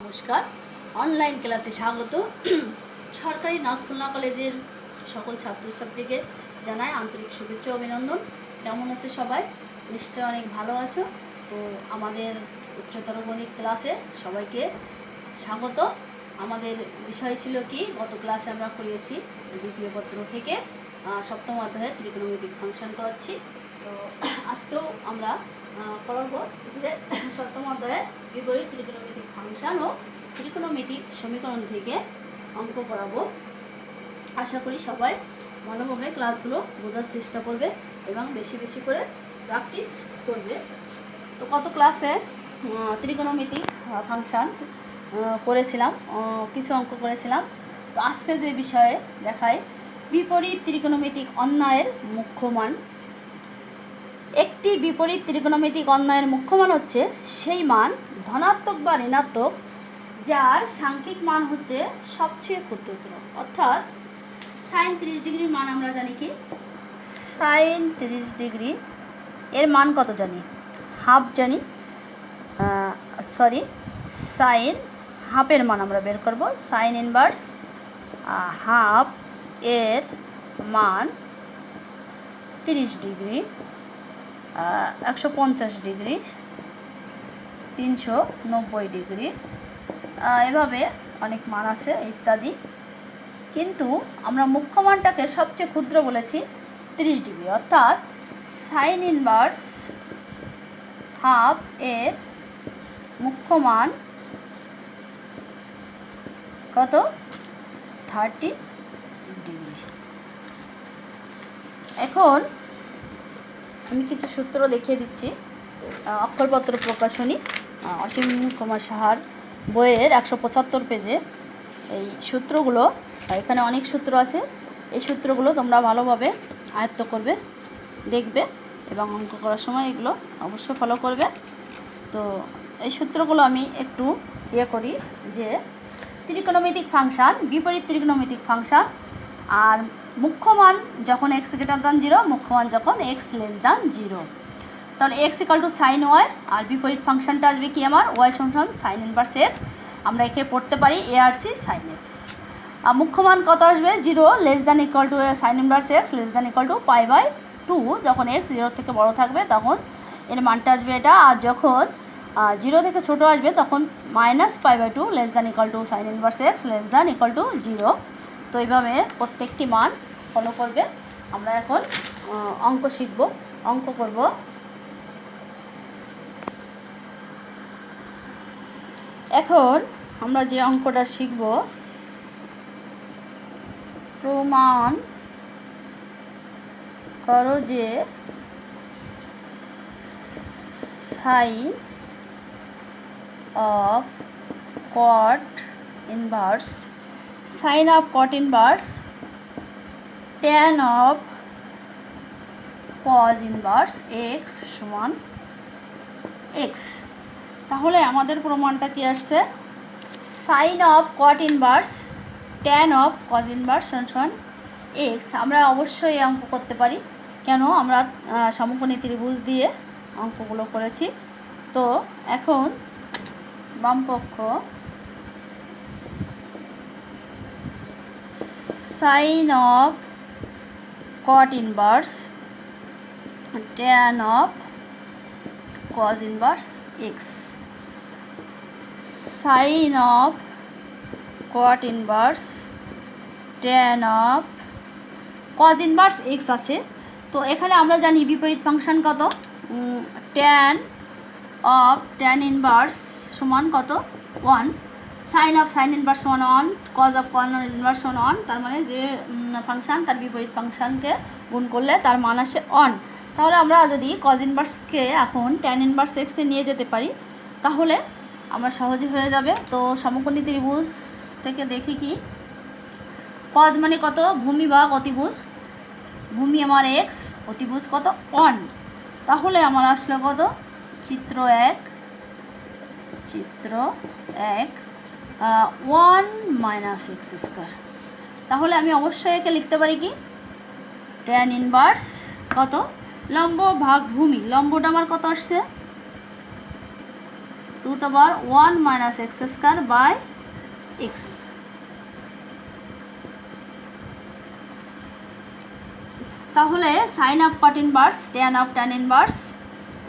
নমস্কার, অনলাইন ক্লাসে স্বাগত। সরকারি নর্থ খুলনা কলেজের সকল ছাত্রছাত্রীকে জানাই আন্তরিক শুভেচ্ছা অভিনন্দন। কেমন আছে সবাই? নিশ্চয়ই অনেক ভালো আছো। তো আমাদের উচ্চতর গণিত ক্লাসে সবাইকে স্বাগত। আমাদের বিষয় ছিল কি, গত ক্লাসে আমরা করিয়েছি দ্বিতীয় পত্র থেকে সপ্তম অধ্যায়ে ত্রিকোণমিতিক ফাংশন করাচ্ছি। তো আজকেও আমরা পড়ব যে সপ্তম অধ্যায়ে বিপরীত ত্রিকোণমিতিক ফাংশন ও ত্রিকোণমিতিক সমীকরণ থেকে অঙ্ক করাবো। আশা করি সবাই ভালোভাবে ক্লাসগুলো বোঝার চেষ্টা করবে এবং বেশি বেশি করে প্র্যাকটিস করবে। তো কত ক্লাসে ত্রিকোণমিতিক ফাংশন করেছিলাম, কিছু অঙ্ক করেছিলাম। তো আজকে যে বিষয়ে দেখায় বিপরীত ত্রিকোণমিতিক অন্যায়ের মুখ্য মান। একটি বিপরীত ত্রিকোণমিতিক অন্যায়ের মুখ্য মান হচ্ছে সেই মান ধনাত্মক বা ঋণাত্মক যার সাংখ্যিক মান হচ্ছে সবচেয়ে ক্ষুদ্রতর। অর্থাৎ সাইন 30 ডিগ্রির মান আমরা জানি কি, সাইন 30 ডিগ্রি এর মান কত জানি? হাফ জানি। সাইন হাফের মান আমরা বের করব। সাইন ইনভার্স হাফ এর মান 30 ডিগ্রি, 150 ডিগ্রি, 390 ডিগ্রি, এভাবে অনেক মান আছে ইত্যাদি। কিন্তু আমরা মুখ্য মানটাকে সবচেয়ে ক্ষুদ্র বলেছি 30 ডিগ্রি। অর্থাৎ সাইন ইনভার্স হাফ এর মুখ্য মান কত? 30 ডিগ্রি। এখন আমি কিছু সূত্র দেখিয়ে দিচ্ছি। অক্ষরপত্র প্রকাশনী অসীম কুমার সাহার বইয়ের 175 পেজে এই সূত্রগুলো, এখানে অনেক সূত্র আছে। এই সূত্রগুলো তোমরা ভালোভাবে আয়ত্ত করবে, দেখবে এবং অঙ্ক করার সময় এগুলো অবশ্যই ফলো করবে। তো এই সূত্রগুলো আমি একটু করি যে ত্রিকোণমিতিক ফাংশন, বিপরীত ত্রিকোণমিতিক ফাংশন আর মুখ্য মান যখন x গ্রেটার দ্যান 0, মুখ্য মান যখন x লেস দ্যান 0, তাহলে x equal to sine Y আর বিপরীত ফাংশনটা আসবে কি আমার y সমান সাইন ইনভার্স x। আমরা একে পড়তে পারি ARC সাইন এক্স। আর মুখ্য মান কত আসবে? 0 less than equal to sine inverse x less than equal to π/2। যখন x 0 থেকে বড় থাকবে তখন এর মানটা আসবে এটা, আর যখন 0 থেকে ছোটো আসবে তখন -π/2 less than equal to sine inverse x less than equal to 0। তো এইভাবে প্রত্যেকটি মান ফলো করবে। আমরা এখন অঙ্ক শিখব, অঙ্ক করব। এখন আমরা যে অঙ্কটা শিখব, প্রমাণ করো যে sine of cot inverse, sine of cot inverse tan of cos inverse X সমান এক্স। তাহলে আমাদের প্রমাণটা কি আসছে? Sine of cot inverse tan of cos inverse সমান এক্স। আমরা অবশ্যই এই অঙ্ক করতে পারি, কেন আমরা সমকোণী ত্রিভুজ দিয়ে অঙ্কগুলো করেছি। তো এখন বামপক্ষ sine of cot inverse tan of cos inverse X, sine of cot inverse tan of cos inverse X আছে। তো এখানে আমরা জানি বিপরীত ফাংশন কত, ট্যান ইনভার্স সমান কত? 1, সাইন অফ সাইন ইনভার্স সমান 1, কজ অফ কজ ইনভার্স সমান 1। তার মানে যে ফাংশন তার বিপরীত ফাংশনকে গুণ করলে তার মান আসে 1। তাহলে আমরা যদি কজ ইনভার্সকে এখন ট্যান ইনভার্স এক্সে নিয়ে যেতে পারি তাহলে আমরা সহজে হয়ে যাবে। তো সমকোণী ত্রিভুজ থেকে দেখি কি, কজ মানে কত? ভূমি বা অতিভুজ। ভূমি আমার এক্স, অতিভুজ কত? 1। তাহলে আমার আসলো কত? চিত্র 1 1 - x স্কয়ার। তাহলে আমি অবশ্যই একে লিখতে পারি কি, ট্যান ইনভার্স কত? লম্ব ভাগ ভূমি। লম্বটা আমার কত আসছে? √1 - x² বাই এক্স। তাহলে sine of cot inverse tan of tan inverse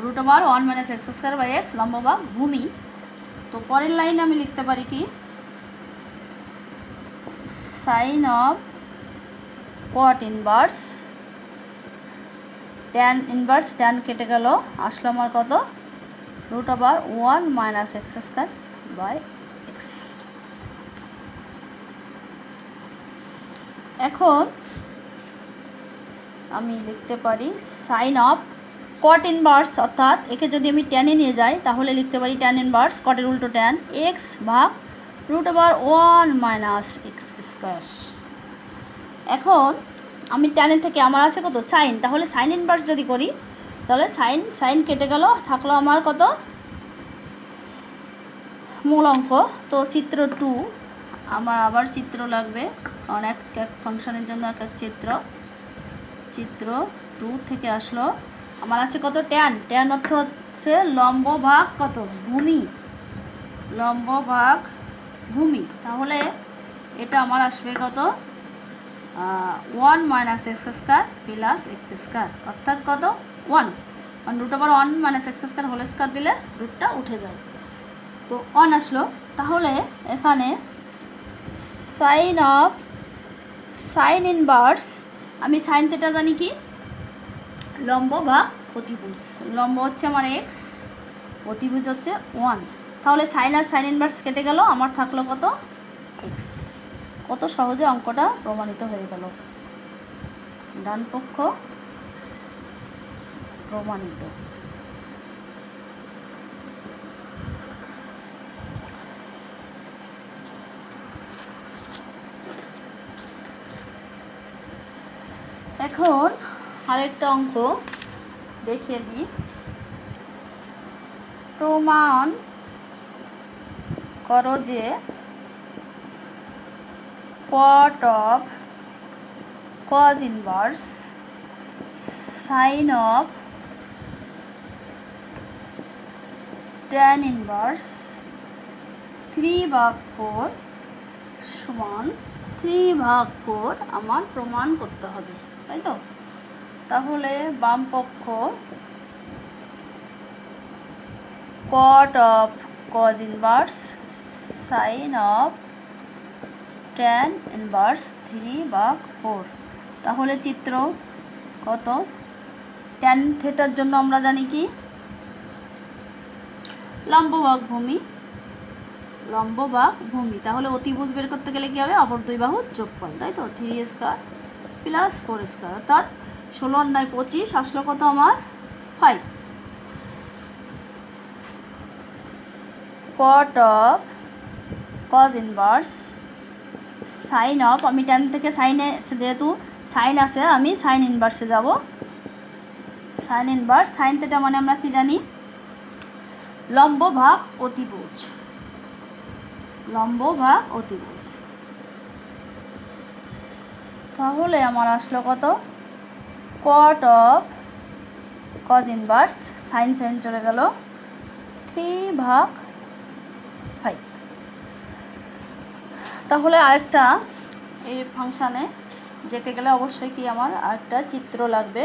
√1 - x² by X লম্ব ভাগ ভূমি। তো পরের লাইনে আমি লিখতে পারি কি sine of cot inverse tan কেটে গেল, আসলো আমার কত √1 - x² বাই এক্স। এখন আমি লিখতে পারি সাইন অফ কট ইনভার্স, অর্থাৎ একে যদি আমি ট্যানে নিয়ে যাই তাহলে লিখতে পারি ট্যান ইনভার্স কটের উল্টো ট্যান এক্স ভাগ √1 - x²। এখন আমি ট্যানের থেকে আমার আছে কত সাইন, তাহলে সাইন ইনভার্স যদি করি তাহলে সাইন কেটে গেল, থাকলো আমার কত মূল অঙ্ক। তো চিত্র 2 আমার আবার চিত্র লাগবে, কারণ এক এক ফাংশনের জন্য এক এক চিত্র 2 থেকে আসলো। আমার আছে কত ট্যান অর্থ হচ্ছে লম্ব ভাগ কত ভূমি, লম্ব ভাগ ভূমি। তাহলে এটা আমার আসবে কত 1 - x² প্লাস x², অর্থাৎ কত 1 √1 - x² হোল স্কয়ার দিলে রুটটা উঠে যায়, তো 1 আসলো। তাহলে এখানে সাইন ইনভার্স, আমি সাইন থিটা জানি কি লম্ব ভাগ অতিভুজ, লম্ব হচ্ছে আমার এক্স, অতিভুজ হচ্ছে 1। তাহলে সাইন আর সাইন ইনভার্স কেটে গেল, আমার থাকলো কত এক্স। কত সহজে অঙ্কটা প্রমাণিত হয়ে গেল, ডান পক্ষ প্রমাণিত। এখন আরেকটা অঙ্ক দেখিয়ে দিই। প্রমাণ করো যে cot of cos inverse sine of tan inverse 3/4 সমান 3/4 আমার প্রমাণ করতে হবে, তাই তো। তাহলে বাম পক্ষ cot of cos inverse sine of tan inverse 3/4। তাহলে চিত্র কত ট্যান থিটার জন্য আমরা জানি কি লম্ব ভাগ ভূমি, লম্ব ভাগ ভূমি। তাহলে অতিভুজ বের করতে গেলে কি হবে অপর দুই বাহুর যোগফল, তাই তো 3² প্লাস 4², অর্থাৎ 16 আর 9 25 আসলো কত আমার 5। Cot of cos inverse sine of, আমি ট্যান থেকে সাইনে, যেহেতু সাইন আছে আমি সাইন ইনভার্সে যাব। সাইন ইনভার্স সাইন থিটা মানে আমরা কি জানি লম্ব ভাগ অতিভুজ, লম্ব ভাগ অতিভুজ। তাহলে আমার আসলো কত কট অফ কজ ইনভার্স সাইন চলে গেল 3/5। তাহলে আরেকটা এই ফাংশানে যেতে গেলে অবশ্যই কি আমার আরেকটা চিত্র লাগবে।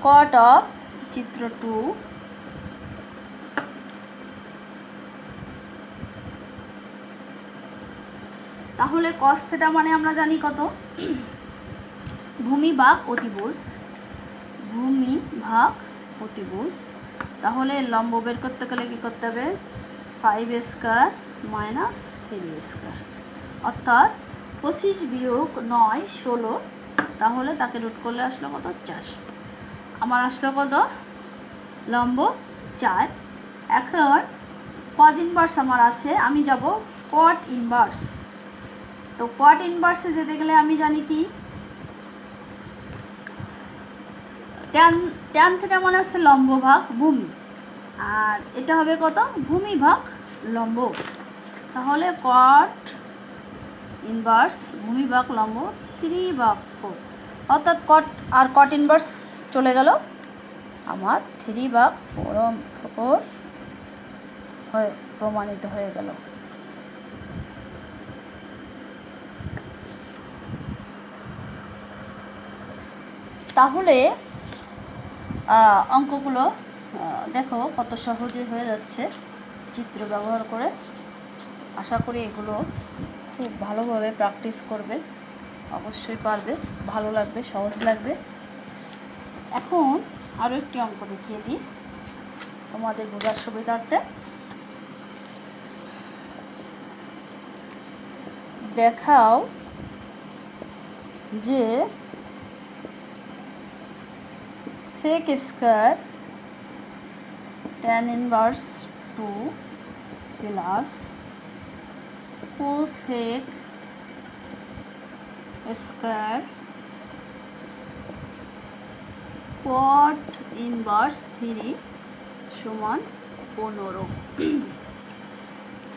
কট অফ চিত্র 2 তাহলে কস থিটা মানে আমরা জানি কত ভূমি ভাগ অতিভুজ, ভূমি ভাগ অতিভুজ। তাহলে লম্ব বের করতে গেলে কী করতে হবে 5² - 3², অর্থাৎ 25 বিয়োগ 9 16, তাহলে তাকে রুট করলে আসলো কত 4। আমার আসলো কত লম্ব 4। এখন কজ ইনভার্স আমার আছে, আমি যাব কট ইনভার্স। তো কট ইনভার্সে যেতে গেলে আমি জানি কি ট্যান থিটা মানে হচ্ছে লম্ব ভাগ ভূমি, আর এটা হবে কত ভূমি ভাগ লম্ব। তাহলে কট ইনভার্স ভূমি ভাগ লম্ব 3/4, অর্থাৎ কট ইনভার্স চলে গেল আমার 3/4 প্রমাণিত হয়ে গেল। তাহলে অঙ্কগুলো দেখো কত সহজে হয়ে যাচ্ছে চিত্র ব্যবহার করে। আশা করি এগুলো খুব ভালোভাবে প্র্যাকটিস করবে, অবশ্যই পারবে, ভালো লাগবে, সহজ লাগবে। এখন আরও একটি অঙ্ক দেখিয়ে দিই তোমাদের বোঝার সুবিধার্থে। দেখাও যে sec square tan inverse 2 plus cosec square cot inverse 3 সমান 15।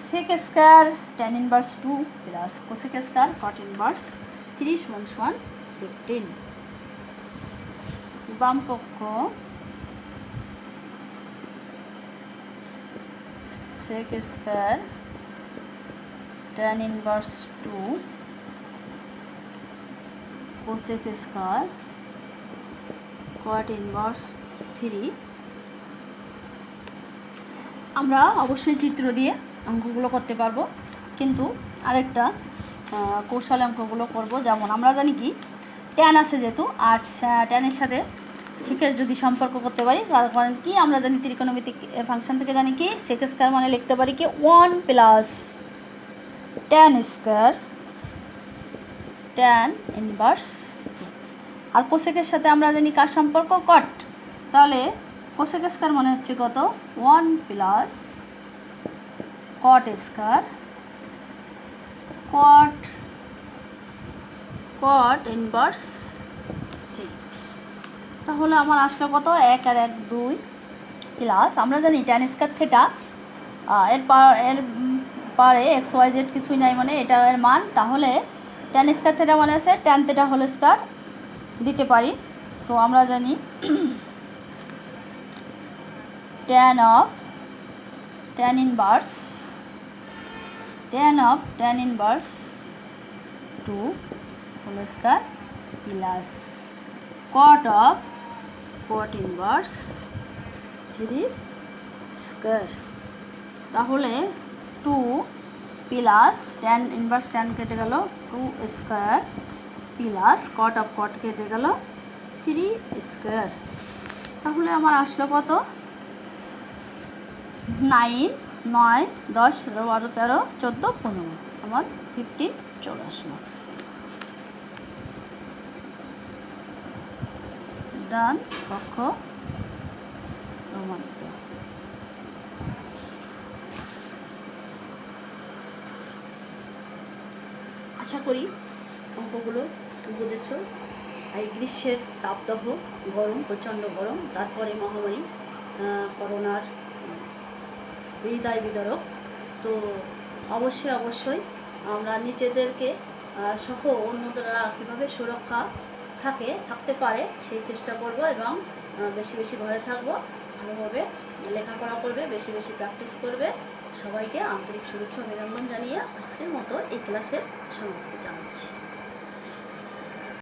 sec square tan inverse 2 plus cosec square cot inverse 3 সমান 15। বাম পক্ষ sec square tan inverse 2 cosec square cot inverse 3। আমরা অবশ্যই চিত্র দিয়ে অঙ্কগুলো করতে পারবো, কিন্তু আরেকটা কৌশলে অঙ্কগুলো করব। যেমন আমরা জানি কি ট্যান আছে যেহেতু, আর ট্যানের সাথে সেকের যদি সম্পর্ক করতে পারি, তার কারণ কি আমরা জানি ত্রিকোণমিতিক ফাংশন থেকে জানি কি সেক স্কয়ার মানে লিখতে পারি কি 1 plus tan square tan inverse. আর কোসেকের সাথে আমরা জানি কার সম্পর্ক, কট। তাহলে কোসেক স্কয়ার মানে হচ্ছে কত 1 প্লাস কট স্কয়ার কট ইনভার্স 3। তাহলে আমার আসলে কত 1 আর 1 2 প্লাস আমরা জানি ট্যান স্কয়ার থেটা এর পারে এক্স ওয়াই জেড কিছুই নাই, মানে এটা এর মান। তাহলে ট্যান স্কয়ার থেটা মানে আছে ট্যান থেটা হোল স্কয়ার দিতে পারি। তো আমরা জানি tan of tan inverse 2 whole square plus cot of cot inverse 3 square. তাহলে 2 প্লাস ট্যান ইনভার্স ট্যান কেটে গেল 2 square plus cot of cot কেটে গেল 3 স্কয়ার। তাহলে আমার আসলো কত 9 9 10 12 13 14 15, আমার 15 চলে আসলো। ডান কক্ষ প্রমাণিত। আশা করি অঙ্কগুলো বুঝেছ। এই গ্রীষ্মের তাপদাহ, গরম, প্রচণ্ড গরম, তারপরে মহামারী করোনার হৃদয় বিদারক। তো অবশ্যই আমরা নিজেদেরকে সহ অন্যরা কীভাবে সুরক্ষা থাকতে পারে সেই চেষ্টা করব, এবং বেশি বেশি ঘরে থাকবো, ভালোভাবে লেখাপড়া করবে, বেশি বেশি প্র্যাকটিস করবে। সবাইকে আন্তরিক শুভেচ্ছা অভিনন্দন জানিয়ে আজকের মতো এই ক্লাসের সমাপ্তি জানাচ্ছি।